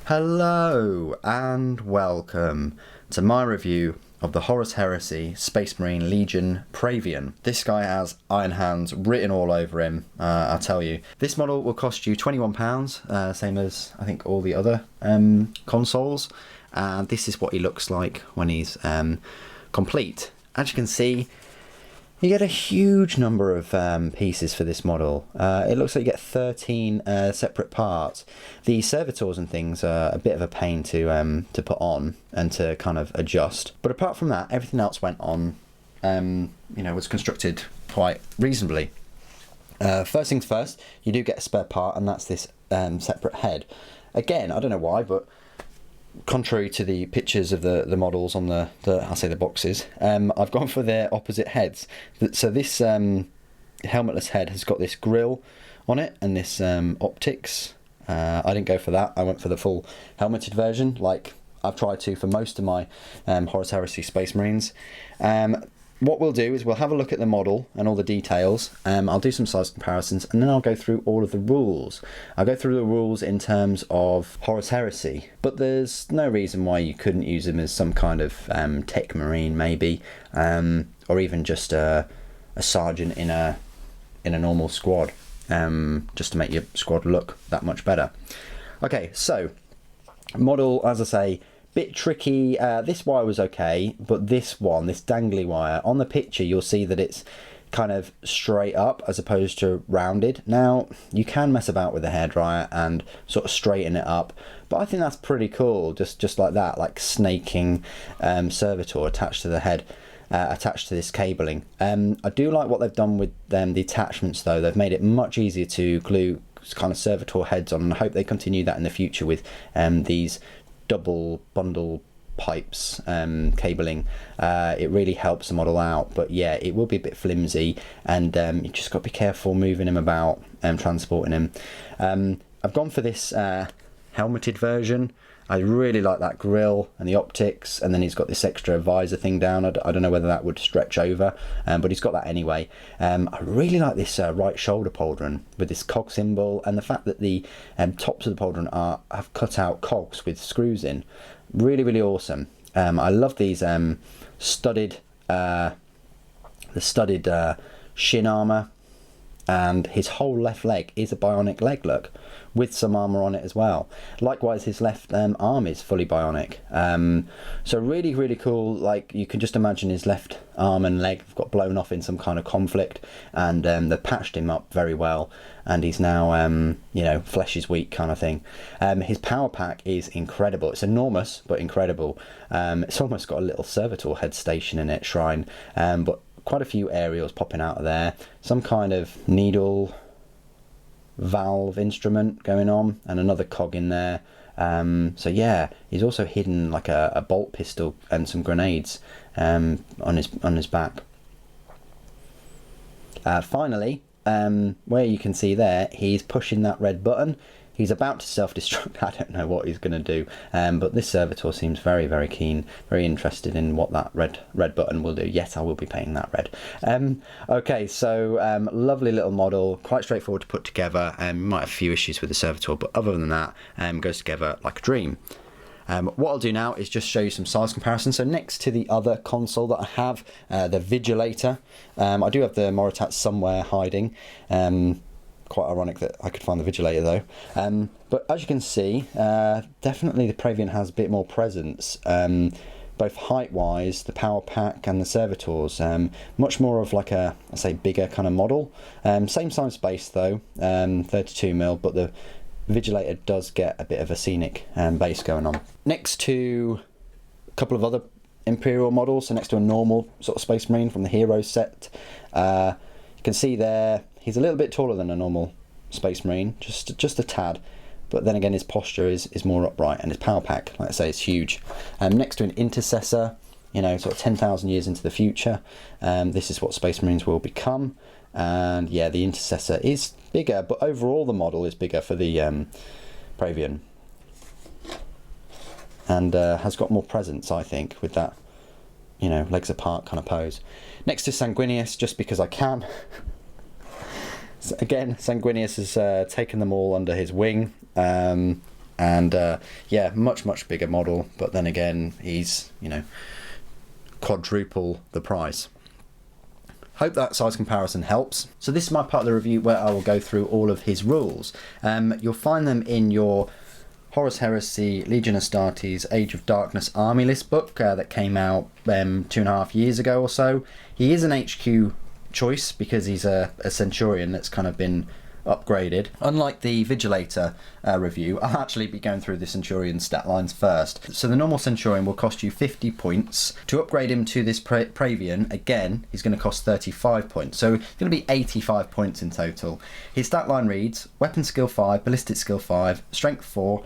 Hello and welcome to my review of the Horus Heresy Space Marine Legion Praevian. This guy has Iron Hands written all over him, I'll tell you. This model will cost you £21, same as I think all the other consoles. And this is what he looks like when he's complete. As you can see, you get a huge number of pieces for this model. It looks like you get 13 separate parts. The servitors and things are a bit of a pain to put on and to kind of adjust. But apart from that, everything else went on, was constructed quite reasonably. First things first, you do get a spare part, and that's this separate head. Again, I don't know why, but contrary to the pictures of the models on the boxes, I've gone for their opposite heads. So this helmetless head has got this grille on it and this optics. I didn't go for that. I went for the full helmeted version, like I've tried to for most of my Horus Heresy Space Marines. What we'll do is we'll have a look at the model and all the details. I'll do some size comparisons, and then I'll go through all of the rules. I'll go through the rules in terms of Horus Heresy, but there's no reason why you couldn't use them as some kind of tech marine, maybe, or even just a sergeant in a normal squad, just to make your squad look that much better. Okay, so model, as I say, bit tricky. This wire was okay, but this one, this dangly wire, on the picture you'll see that it's kind of straight up as opposed to rounded. Now, you can mess about with the hairdryer and sort of straighten it up, but I think that's pretty cool, just like that, like snaking servitor attached to the head, attached to this cabling. I do like what they've done with the attachments though. They've made it much easier to glue kind of servitor heads on, and I hope they continue that in the future with these double bundle pipes cabling. It really helps the model out, but yeah, it will be a bit flimsy, and you just got to be careful moving him about and transporting him. I've gone for this helmeted version. I really like that grille and the optics, and then he's got this extra visor thing down. I don't know whether that would stretch over, but he's got that anyway. I really like this right shoulder pauldron with this cog symbol, and the fact that the tops of the pauldron have cut out cogs with screws in. Really, really awesome. I love these studded shin armor, and his whole left leg is a bionic leg, look, with some armor on it as well. Likewise, his left arm is fully bionic. So really, really cool. Like, you can just imagine his left arm and leg have got blown off in some kind of conflict, and they've patched him up very well, and he's now flesh is weak kind of thing. His power pack is incredible. It's enormous but incredible. It's almost got a little servitor head station in it, shrine, but quite a few aerials popping out of there, some kind of needle valve instrument going on, and another cog in there. So yeah, he's also hidden like a bolt pistol and some grenades on his back. Finally, where you can see there, he's pushing that red button. He's about to self-destruct. I don't know what he's going to do, but this servitor seems very, very keen, very interested in what that red button will do. Yes, I will be paying that red. Okay, so lovely little model, quite straightforward to put together. Might have a few issues with the servitor, but other than that, goes together like a dream. What I'll do now is just show you some size comparison. So next to the other console that I have, the Vigilator, I do have the Moritat somewhere hiding. Quite ironic that I could find the Vigilator though. But as you can see, definitely the Praevian has a bit more presence, both height-wise, the power pack and the servitors. Much more of like a, I say, bigger kind of model. Same size base though, 32mm, but the Vigilator does get a bit of a scenic base going on. Next to a couple of other Imperial models, so next to a normal sort of Space Marine from the Heroes set, you can see there, he's a little bit taller than a normal Space Marine, just a tad, but then again his posture is more upright, and his power pack, like I say, is huge. Next to an Intercessor, sort of 10,000 years into the future, this is what Space Marines will become, and yeah, the Intercessor is bigger, but overall the model is bigger for the Praevian, and has got more presence, I think, with that, legs apart kind of pose. Next to Sanguinius, just because I can. Again, Sanguinius has taken them all under his wing. And yeah, much bigger model, but then again, he's, you know, quadruple the price. Hope that size comparison helps. So this is my part of the review where I will go through all of his rules. You'll find them in your Horus Heresy, Legion Astartes, Age of Darkness Army List book that came out 2.5 years ago or so. He is an HQ choice because he's a Centurion that's kind of been upgraded. Unlike the Vigilator review, I'll actually be going through the Centurion stat lines first. So the normal Centurion will cost you 50 points. To upgrade him to this Praevian, again, he's going to cost 35 points. So it's going to be 85 points in total. His stat line reads: Weapon Skill 5, Ballistic Skill 5, Strength 4,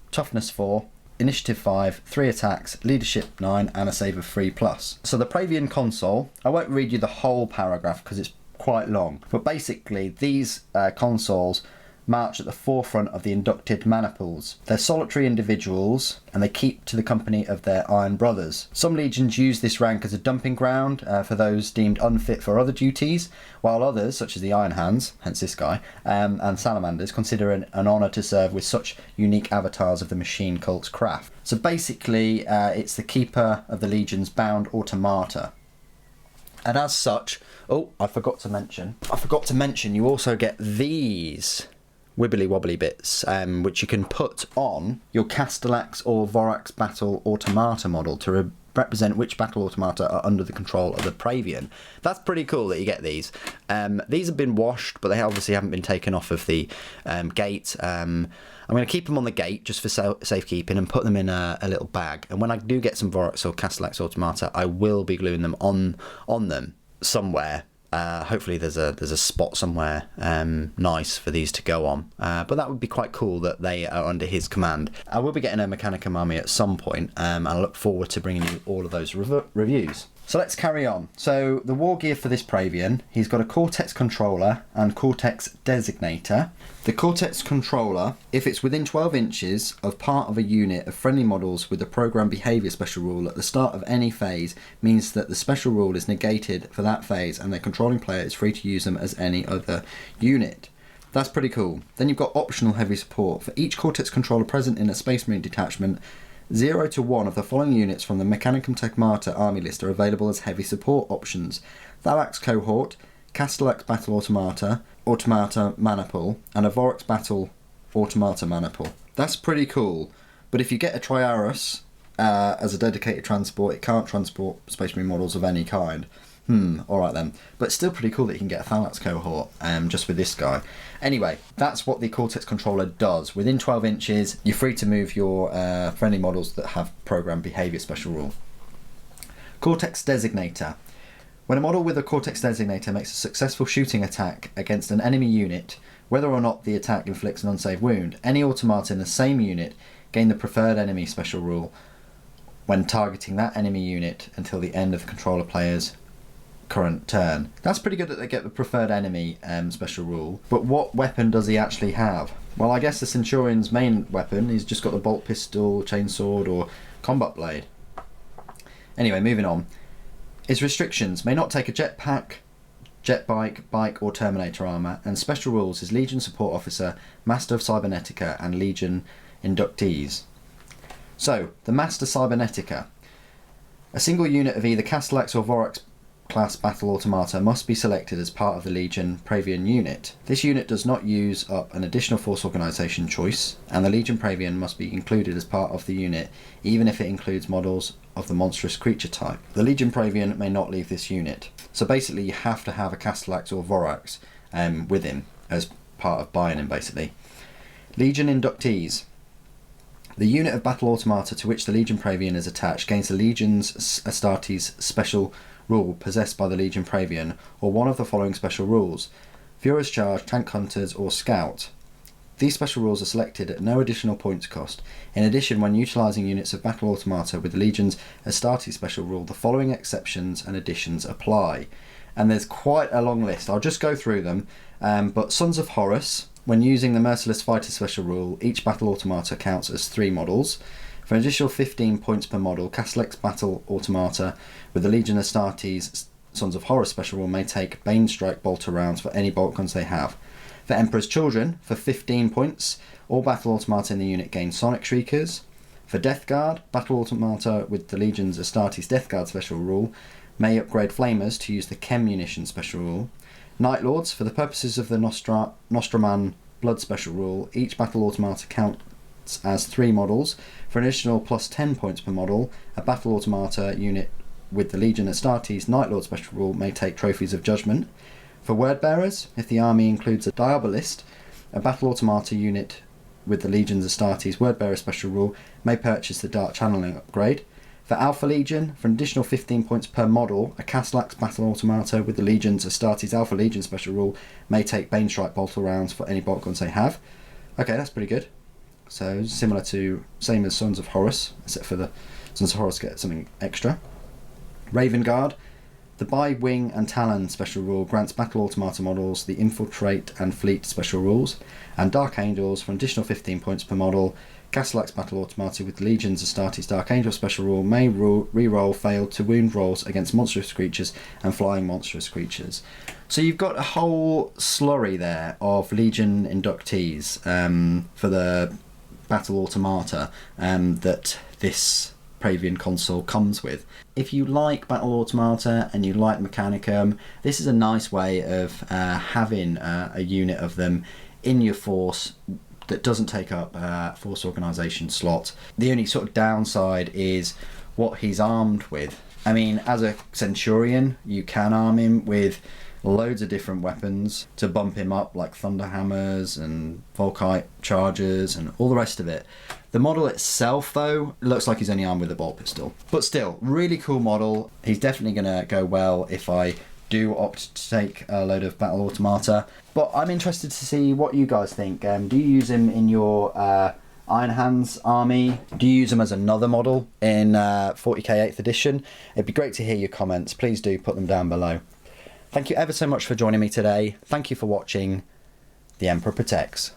Toughness 4, Initiative 5, 3 attacks, Leadership 9, and a save of 3+. So the Praevian console, I won't read you the whole paragraph because it's quite long, but basically these consoles march at the forefront of the inducted maniples. They're solitary individuals and they keep to the company of their iron brothers. Some legions use this rank as a dumping ground for those deemed unfit for other duties, while others, such as the Iron Hands, hence this guy, and Salamanders, consider an honour to serve with such unique avatars of the machine cult's craft. So basically it's the keeper of the legion's bound automata. And as such, oh, I forgot to mention, you also get these wibbly wobbly bits, which you can put on your Castellax or Vorax battle automata model to represent which battle automata are under the control of the Praevian. That's pretty cool that you get these. These have been washed, but they obviously haven't been taken off of the gate. I'm going to keep them on the gate just for safekeeping and put them in a little bag. And when I do get some Vorax or Castellax automata, I will be gluing them on them somewhere. Hopefully there's a spot somewhere nice for these to go on, but that would be quite cool that they are under his command. I will be getting a Mechanicum army at some point, and I look forward to bringing you all of those reviews. So let's carry on. So the war gear for this Praevian, he's got a Cortex controller and Cortex designator. The Cortex controller, if it's within 12 inches of part of a unit of friendly models with a program behaviour special rule at the start of any phase, means that the special rule is negated for that phase and their controlling player is free to use them as any other unit. That's pretty cool. Then you've got optional heavy support. For each Cortex controller present in a Space Marine detachment, 0 to 1 of the following units from the Mechanicum Tecmata army list are available as heavy support options: Thalax Cohort, Castellax Battle Automata, Automata Maniple, and a Vorax Battle Automata Maniple. That's pretty cool, but if you get a Triaris as a dedicated transport, it can't transport Space Marine models of any kind. Alright then. But it's still pretty cool that you can get a Thalax Cohort just with this guy. Anyway, that's what the Cortex controller does. Within 12 inches, you're free to move your friendly models that have program behaviour special rule. Cortex Designator. When a model with a Cortex Designator makes a successful shooting attack against an enemy unit, whether or not the attack inflicts an unsafe wound, any automata in the same unit gain the preferred enemy special rule when targeting that enemy unit until the end of the controller player's current turn. That's pretty good that they get the preferred enemy special rule, but what weapon does he actually have? Well, I guess the Centurion's main weapon, he's just got the bolt pistol, chainsword, or combat blade. Anyway, moving on. His restrictions: may not take a jetpack, jet bike, or Terminator armour, and special rules is Legion Support Officer, Master of Cybernetica, and Legion Inductees. So, the Master Cybernetica. A single unit of either Castellax or Vorax class battle automata must be selected as part of the Legion Praevian unit. This unit does not use up an additional force organisation choice, and the Legion Praevian must be included as part of the unit, even if it includes models of the monstrous creature type. The Legion Praevian may not leave this unit. So basically you have to have a Castellax or Vorax with him as part of buying him, basically. Legion Inductees. The unit of battle automata to which the Legion Praevian is attached gains the Legion's Astartes special rule possessed by the Legion Praevian, or one of the following special rules: Furious Charge, Tank Hunters, or Scout. These special rules are selected at no additional points cost. In addition, when utilising units of battle automata with the Legion's Astartes special rule, the following exceptions and additions apply. And there's quite a long list. I'll just go through them. But Sons of Horus, when using the Merciless Fighter special rule, each battle automata counts as 3 models. For an additional 15 points per model, Castellax Battle Automata with the Legion Astartes Sons of Horus special rule may take Bane Strike bolter rounds for any bolt guns they have. For Emperor's Children, for 15 points, all battle automata in the unit gain Sonic Shriekers. For Death Guard, battle automata with the Legion's Astartes Death Guard special rule may upgrade Flamers to use the Chem Munition special rule. Night Lords, for the purposes of the Nostraman Blood special rule, each battle automata counts as 3 models. For an additional plus 10 points per model, a battle automata unit with the Legion Astartes Night Lord special rule may take Trophies of Judgment. For Word Bearers, if the army includes a Diabolist, a battle automata unit with the Legion's Astartes Word Bearer special rule may purchase the Dark Channeling upgrade. For Alpha Legion, for an additional 15 points per model, a Castellax battle automata with the Legion's Astartes Alpha Legion special rule may take Bane Strike bolter rounds for any bolt guns they have. Okay, that's pretty good. So similar to, same as Sons of Horus, except for the Sons of Horus get something extra. Raven Guard, the By Wing and Talon special rule grants battle automata models the Infiltrate and Fleet special rules, and Dark Angels for an additional 15 points per model. Castellax battle automata with Legion's Astartes Dark Angel special rule may re-roll failed to wound rolls against monstrous creatures and flying monstrous creatures. So you've got a whole slurry there of Legion inductees for the battle automata that this Praevian console comes with. If you like battle automata and you like Mechanicum, this is a nice way of having a unit of them in your force that doesn't take up force organisation slot. The only sort of downside is what he's armed with. I mean, as a Centurion, you can arm him with loads of different weapons to bump him up, like Thunderhammers and Volkite chargers and all the rest of it. The model itself, though, looks like he's only armed with a bolt pistol. But still, really cool model. He's definitely going to go well if I do opt to take a load of battle automata. But I'm interested to see what you guys think. Do you use him in your Iron Hands army? Do you use him as another model in 40k 8th edition? It'd be great to hear your comments. Please do put them down below. Thank you ever so much for joining me today. Thank you for watching. The Emperor Protects.